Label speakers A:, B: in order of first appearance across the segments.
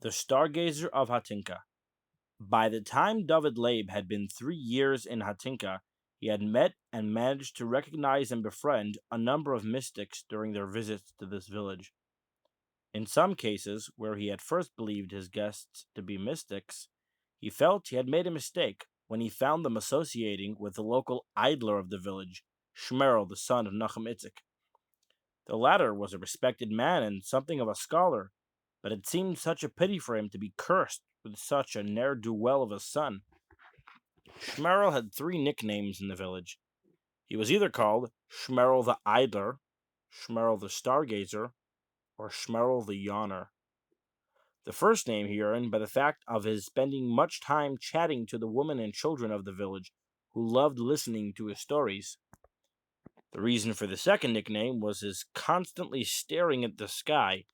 A: The Stargazer of Hatinka. By the time David Labe had been 3 years in Hatinka, he had met and managed to recognize and befriend a number of mystics during their visits to this village. In some cases, where he had first believed his guests to be mystics, he felt he had made a mistake when he found them associating with the local idler of the village, Shmerel, the son of Nachum Itzik. The latter was a respected man and something of a scholar, but it seemed such a pity for him to be cursed with such a ne'er do well of a son. Shmerel had three nicknames in the village. He was either called Shmerel the Idler, Shmerel the Stargazer, or Shmerel the Yawner. The first name he earned by the fact of his spending much time chatting to the women and children of the village, who loved listening to his stories. The reason for the second nickname was his constantly staring at the sky.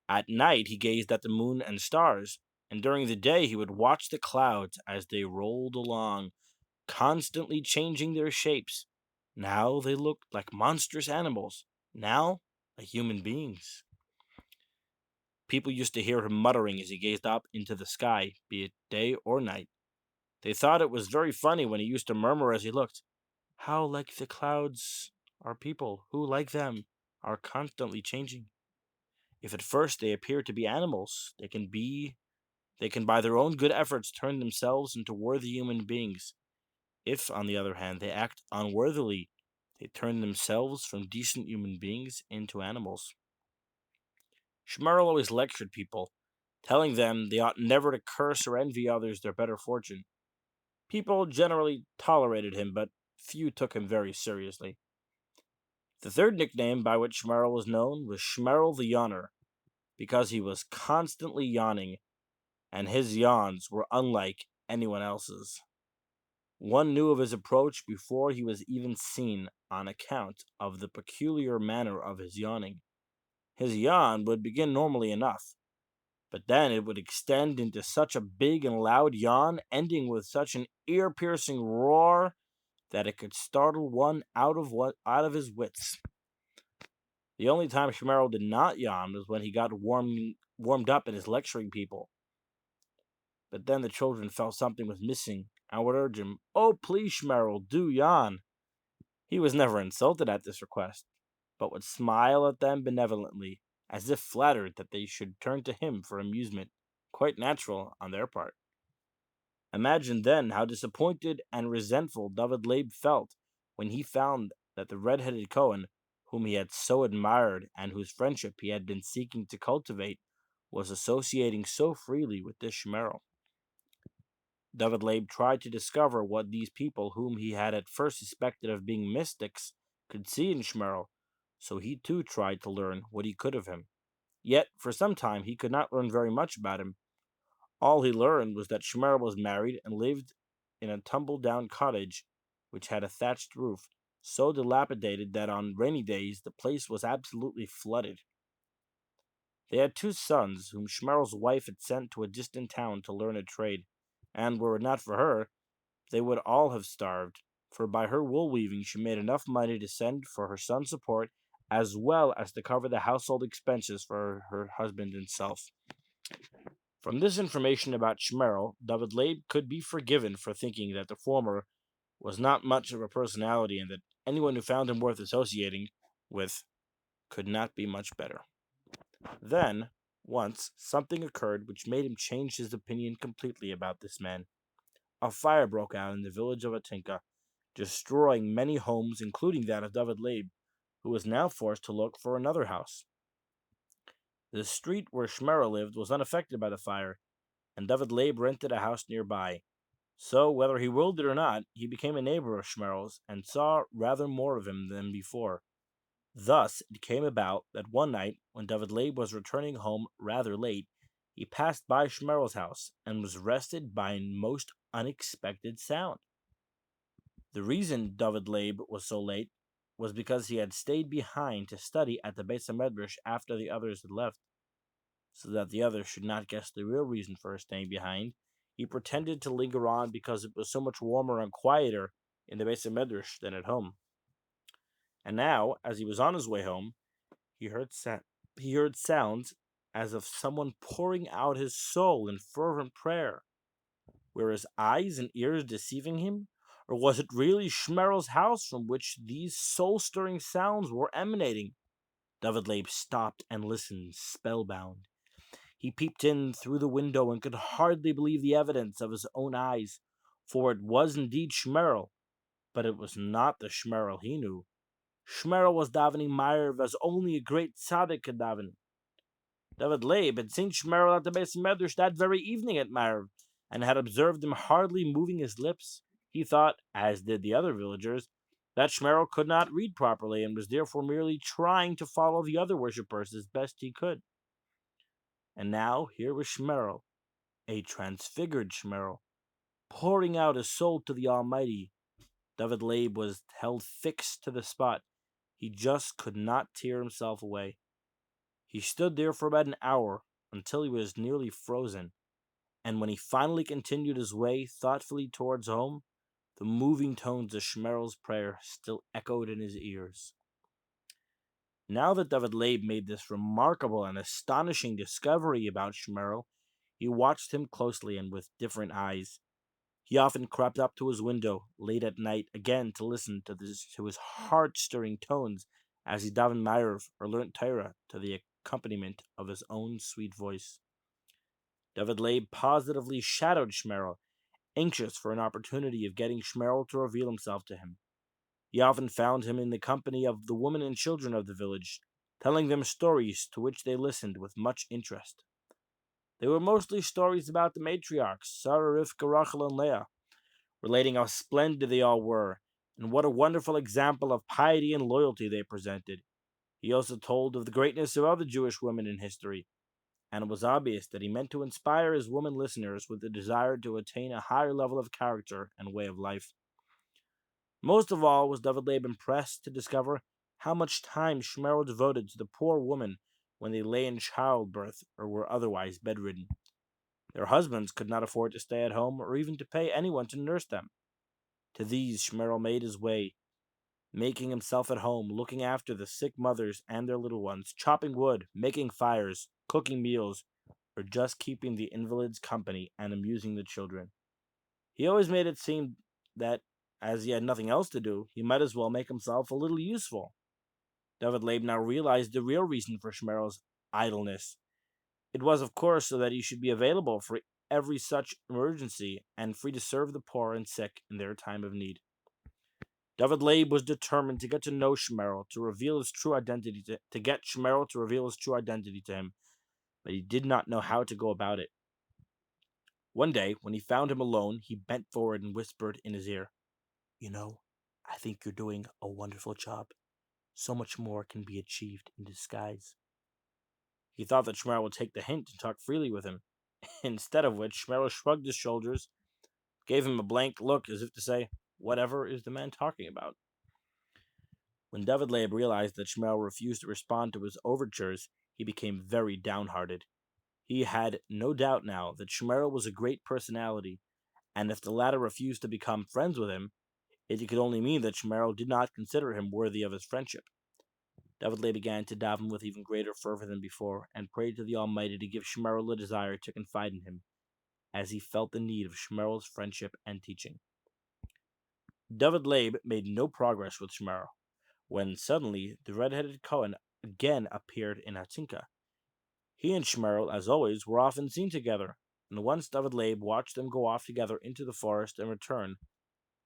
A: At night he gazed at the moon and stars, and during the day he would watch the clouds as they rolled along, constantly changing their shapes. Now they looked like monstrous animals, now like human beings. People used to hear him muttering as he gazed up into the sky, be it day or night. They thought it was very funny when he used to murmur as he looked, "How like the clouds are people who, like them, are constantly changing. If at first they appear to be animals, they can by their own good efforts turn themselves into worthy human beings. If, on the other hand, they act unworthily, they turn themselves from decent human beings into animals." Shmerl always lectured people, telling them they ought never to curse or envy others their better fortune. People generally tolerated him, but few took him very seriously. The third nickname by which Shmerl was known was Shmerl the Yawner, because he was constantly yawning, and his yawns were unlike anyone else's. One knew of his approach before he was even seen on account of the peculiar manner of his yawning. His yawn would begin normally enough, but then it would extend into such a big and loud yawn, ending with such an ear-piercing roar that it could startle one out of his wits. The only time Shmerl did not yawn was when he got warmed up in his lecturing people. But then the children felt something was missing and would urge him, "Oh, please, Shmerl, do yawn." He was never insulted at this request, but would smile at them benevolently, as if flattered that they should turn to him for amusement, quite natural on their part. Imagine then how disappointed and resentful David Labe felt when he found that the red-headed Cohen, whom he had so admired and whose friendship he had been seeking to cultivate, was associating so freely with this Shmerel. David Labe tried to discover what these people, whom he had at first suspected of being mystics, could see in Shmerel, so he too tried to learn what he could of him. Yet, for some time, he could not learn very much about him. All he learned was that Shmerel was married and lived in a tumble-down cottage which had a thatched roof, so dilapidated that on rainy days the place was absolutely flooded. They had two sons, whom Shmerel's wife had sent to a distant town to learn a trade, and were it not for her, they would all have starved, for by her wool weaving she made enough money to send for her son's support, as well as to cover the household expenses for her husband and self. From this information about Shmerel, David Labe could be forgiven for thinking that the former was not much of a personality and that anyone who found him worth associating with could not be much better. Then, once, something occurred which made him change his opinion completely about this man. A fire broke out in the village of Atinka, destroying many homes, including that of David Labe, who was now forced to look for another house. The street where Shmerel lived was unaffected by the fire, and David Labe rented a house nearby. So, whether he willed it or not, he became a neighbor of Shmerel's and saw rather more of him than before. Thus, it came about that one night, when David Labe was returning home rather late, he passed by Shmerel's house and was arrested by a most unexpected sound. The reason David Labe was so late was because he had stayed behind to study at the Beis Medrash after the others had left. So that the others should not guess the real reason for his staying behind, he pretended to linger on because it was so much warmer and quieter in the Beis Medrash than at home. And now, as he was on his way home, he heard sounds as of someone pouring out his soul in fervent prayer. Were his eyes and ears deceiving him? Or was it really Schmerl's house from which these soul stirring sounds were emanating? David Labe stopped and listened, spellbound. He peeped in through the window and could hardly believe the evidence of his own eyes, for it was indeed Schmerl, but it was not the Schmerl he knew. Schmerl was davening Ma'ariv as only a great tzaddik could daven. David Labe had seen Schmerl at the base Medrash that very evening at Ma'ariv, and had observed him hardly moving his lips. He thought, as did the other villagers, that Schmerl could not read properly and was therefore merely trying to follow the other worshippers as best he could. And now here was Schmerl, a transfigured Schmerl, pouring out his soul to the Almighty. David Labe was held fixed to the spot. He just could not tear himself away. He stood there for about an hour until he was nearly frozen, and when he finally continued his way thoughtfully towards home, the moving tones of Schmerl's prayer still echoed in his ears. Now that David Labe made this remarkable and astonishing discovery about Schmerl, he watched him closely and with different eyes. He often crept up to his window late at night again to listen to his heart-stirring tones as he davened Ma'ariv or learnt Torah to the accompaniment of his own sweet voice. David Labe positively shadowed Schmerl, anxious for an opportunity of getting Schmerl to reveal himself to him. He often found him in the company of the women and children of the village, telling them stories to which they listened with much interest. They were mostly stories about the matriarchs, Sarah, Rivka, Rachel, and Leah, relating how splendid they all were, and what a wonderful example of piety and loyalty they presented. He also told of the greatness of other Jewish women in history, and it was obvious that he meant to inspire his women listeners with the desire to attain a higher level of character and way of life. Most of all was David Labe impressed to discover how much time Shmerel devoted to the poor women when they lay in childbirth or were otherwise bedridden. Their husbands could not afford to stay at home or even to pay anyone to nurse them. To these Shmerel made his way, making himself at home, looking after the sick mothers and their little ones, chopping wood, making fires, cooking meals, or just keeping the invalids company and amusing the children. He always made it seem that, as he had nothing else to do, he might as well make himself a little useful. David Labe now realized the real reason for Shmerel's idleness. It was, of course, so that he should be available for every such emergency and free to serve the poor and sick in their time of need. David Labe was determined to get to know Shmerel, to reveal his true identity to get Shmerel to reveal his true identity to him, but he did not know how to go about it. One day, when he found him alone, he bent forward and whispered in his ear, "You know, I think you're doing a wonderful job. So much more can be achieved in disguise." He thought that Shmerel would take the hint and talk freely with him, instead of which Shmerel shrugged his shoulders, gave him a blank look as if to say, "Whatever is the man talking about?" When David Labe realized that Shmerel refused to respond to his overtures, he became very downhearted. He had no doubt now that Shmerel was a great personality, and if the latter refused to become friends with him, it could only mean that Shmerel did not consider him worthy of his friendship. David Labe began to daven with even greater fervor than before, and prayed to the Almighty to give Shmerel a desire to confide in him, as he felt the need of Shmerel's friendship and teaching. David Labe made no progress with Shmerel, when suddenly the red-headed Cohen again appeared in Hatinka. He and Shmerel, as always, were often seen together, and once David Labe watched them go off together into the forest and return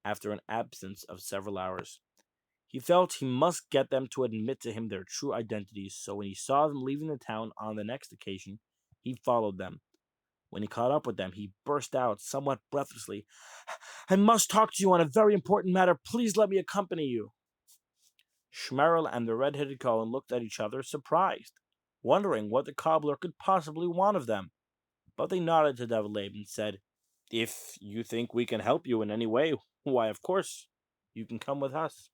A: after an absence of several hours. He felt he must get them to admit to him their true identities, so when he saw them leaving the town on the next occasion, he followed them. When he caught up with them, he burst out, somewhat breathlessly, "I must talk to you on a very important matter. Please let me accompany you." Shmerel and the red-headed Cohen looked at each other, surprised, wondering what the cobbler could possibly want of them. But they nodded to David Labe and said, "If you think we can help you in any way, why, of course, you can come with us."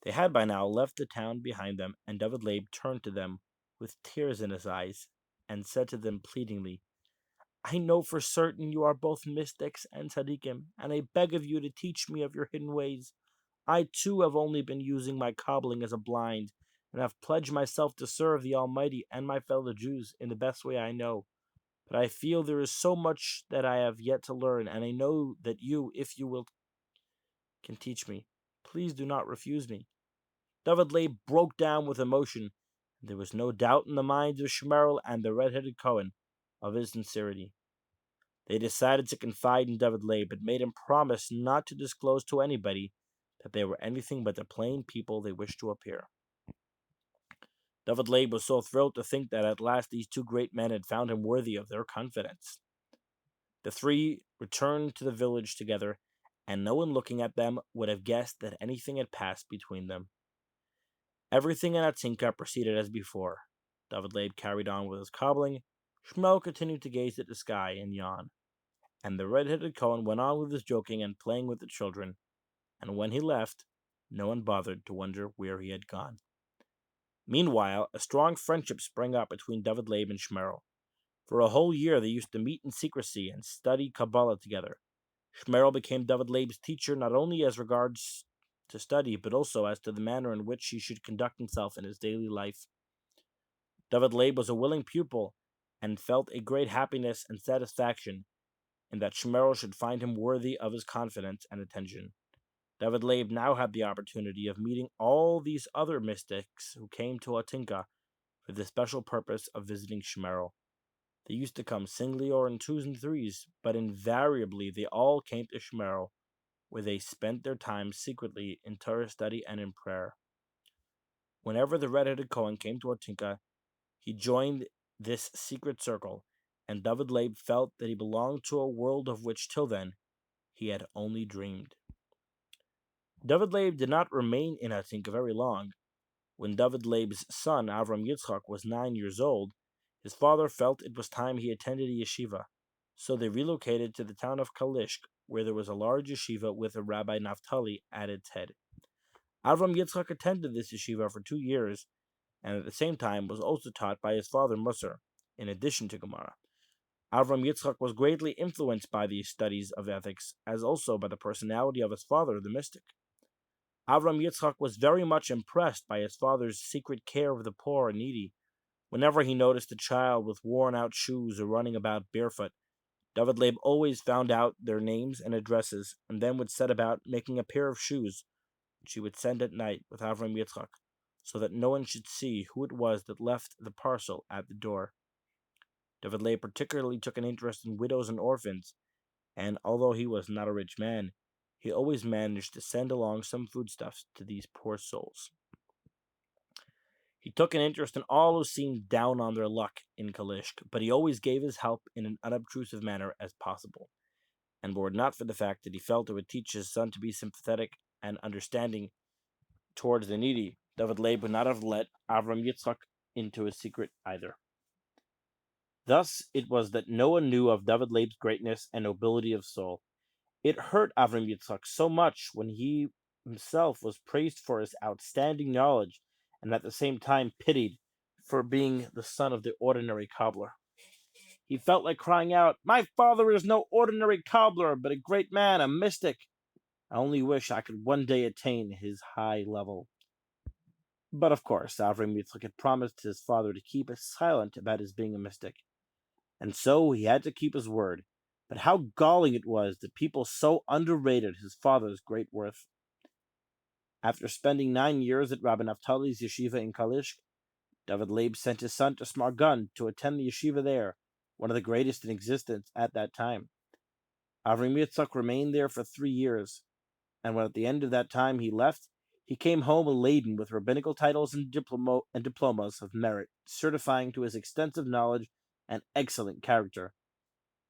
A: They had by now left the town behind them, and David Labe turned to them with tears in his eyes and said to them pleadingly, "I know for certain you are both mystics and tzaddikim, and I beg of you to teach me of your hidden ways. I too have only been using my cobbling as a blind, and have pledged myself to serve the Almighty and my fellow Jews in the best way I know. But I feel there is so much that I have yet to learn, and I know that you, if you will, can teach me. Please do not refuse me." David Leib broke down with emotion, and there was no doubt in the minds of Shmerel and the red-headed Cohen of his sincerity. They decided to confide in David Leib, but made him promise not to disclose to anybody that they were anything but the plain people they wished to appear. David Leib was so thrilled to think that at last these two great men had found him worthy of their confidence. The three returned to the village together, and no one looking at them would have guessed that anything had passed between them. Everything in Hatinka proceeded as before. David Leib carried on with his cobbling, Shmuel continued to gaze at the sky and yawn, and the red-headed Cohen went on with his joking and playing with the children, and when he left, no one bothered to wonder where he had gone. Meanwhile, a strong friendship sprang up between David Leib and Shmerel. For a whole year they used to meet in secrecy and study Kabbalah together. Shmerel became David Leib's teacher not only as regards to study, but also as to the manner in which he should conduct himself in his daily life. David Leib was a willing pupil, and felt a great happiness and satisfaction in that Shmerel should find him worthy of his confidence and attention. David Leib now had the opportunity of meeting all these other mystics who came to Hatinka for the special purpose of visiting Shmerel. They used to come singly or in twos and threes, but invariably they all came to Shmerel, where they spent their time secretly in Torah study and in prayer. Whenever the red-headed Cohen came to Hatinka, he joined this secret circle, and David Leib felt that he belonged to a world of which till then he had only dreamed. David Leib did not remain in Hatinka very long. When David Leib's son, Avram Yitzchak, was 9 years old, his father felt it was time he attended a yeshiva, so they relocated to the town of Kalishk, where there was a large yeshiva with a Rabbi Naphtali at its head. Avram Yitzchak attended this yeshiva for 2 years, and at the same time was also taught by his father Musar, in addition to Gemara. Avram Yitzchak was greatly influenced by these studies of ethics, as also by the personality of his father, the mystic. Avram Yitzchak was very much impressed by his father's secret care of the poor and needy. Whenever he noticed a child with worn-out shoes or running about barefoot, David Leib always found out their names and addresses, and then would set about making a pair of shoes, which he would send at night with Avram Yitzchak, so that no one should see who it was that left the parcel at the door. David Leib particularly took an interest in widows and orphans, and although he was not a rich man, he always managed to send along some foodstuffs to these poor souls. He took an interest in all who seemed down on their luck in Kalishk, but he always gave his help in an unobtrusive manner as possible. And were it not for the fact that he felt it would teach his son to be sympathetic and understanding towards the needy, David Leib would not have let Avram Yitzchak into his secret either. Thus it was that no one knew of David Leib's greatness and nobility of soul. It hurt Avram Yitzchak so much when he himself was praised for his outstanding knowledge, and at the same time pitied for being the son of the ordinary cobbler. He felt like crying out, "My father is no ordinary cobbler, but a great man, a mystic. I only wish I could one day attain his high level." But of course, Avram Yitzchak had promised his father to keep silent about his being a mystic, and so he had to keep his word. But how galling it was that people so underrated his father's great worth. After spending 9 years at Rabbi Naphtali's yeshiva in Kalishk, David Leib sent his son to Smargun to attend the yeshiva there, one of the greatest in existence at that time. Avram Yitzchak remained there for 3 years, and when at the end of that time he left, he came home laden with rabbinical titles and diplomas of merit, certifying to his extensive knowledge and excellent character.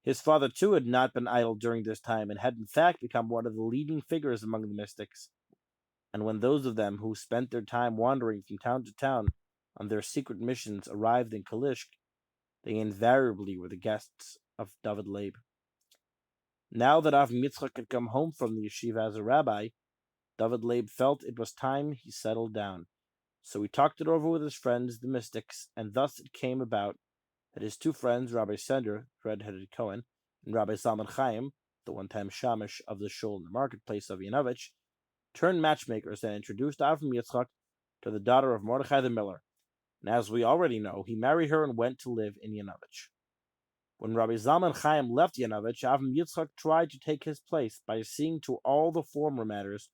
A: His father, too, had not been idle during this time, and had in fact become one of the leading figures among the mystics. And when those of them who spent their time wandering from town to town on their secret missions arrived in Kalishk, they invariably were the guests of David Leib. Now that Avram Yitzchak had come home from the yeshiva as a rabbi, David Leib felt it was time he settled down. So he talked it over with his friends, the mystics, and thus it came about that his two friends, Rabbi Sender, the red-headed Cohen, and Rabbi Salman Chaim, the one-time shamish of the shul in the marketplace of Yanovich, turned matchmakers and introduced Avram Yitzchak to the daughter of Mordechai the miller, and as we already know, he married her and went to live in Yanovich. When Rabbi Zalman Chaim left Yanovich, Avram Yitzchak tried to take his place by seeing to all the former matters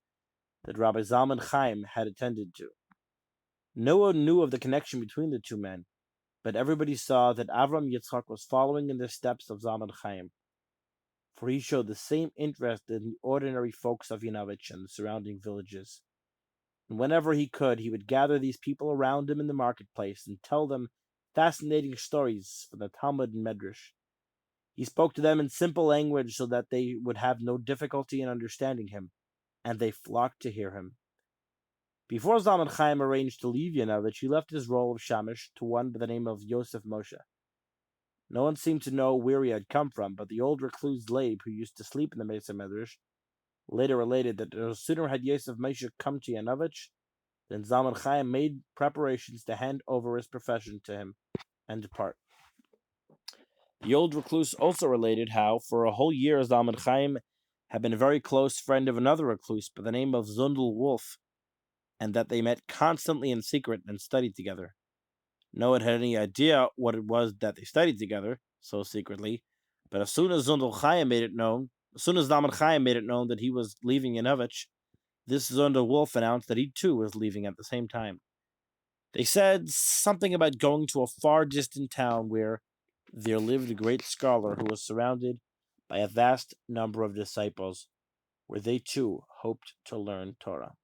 A: that Rabbi Zalman Chaim had attended to. No one knew of the connection between the two men, but everybody saw that Avram Yitzchak was following in the steps of Zalman Chaim, for he showed the same interest in the ordinary folks of Yanovich and the surrounding villages. And whenever he could, he would gather these people around him in the marketplace and tell them fascinating stories from the Talmud and Medrash. He spoke to them in simple language so that they would have no difficulty in understanding him, and they flocked to hear him. Before Zalman Chaim arranged to leave Yanovich, he left his role of Shamish to one by the name of Yosef Moshe. No one seemed to know where he had come from, but the old recluse Leib, who used to sleep in the Mesa Medrash, later related that no sooner had Yosef Moshe come to Yanovich than Zalman Chaim made preparations to hand over his profession to him and depart. The old recluse also related how, for a whole year, Zalman Chaim had been a very close friend of another recluse by the name of Zundel Wolf, and that they met constantly in secret and studied together. No one had any idea what it was that they studied together so secretly, but as soon as Zundel Chaim made it known, as soon as Zalman Chaim made it known that he was leaving Yanovich, this Zundel Wolf announced that he too was leaving at the same time. They said something about going to a far distant town where there lived a great scholar who was surrounded by a vast number of disciples, where they too hoped to learn Torah.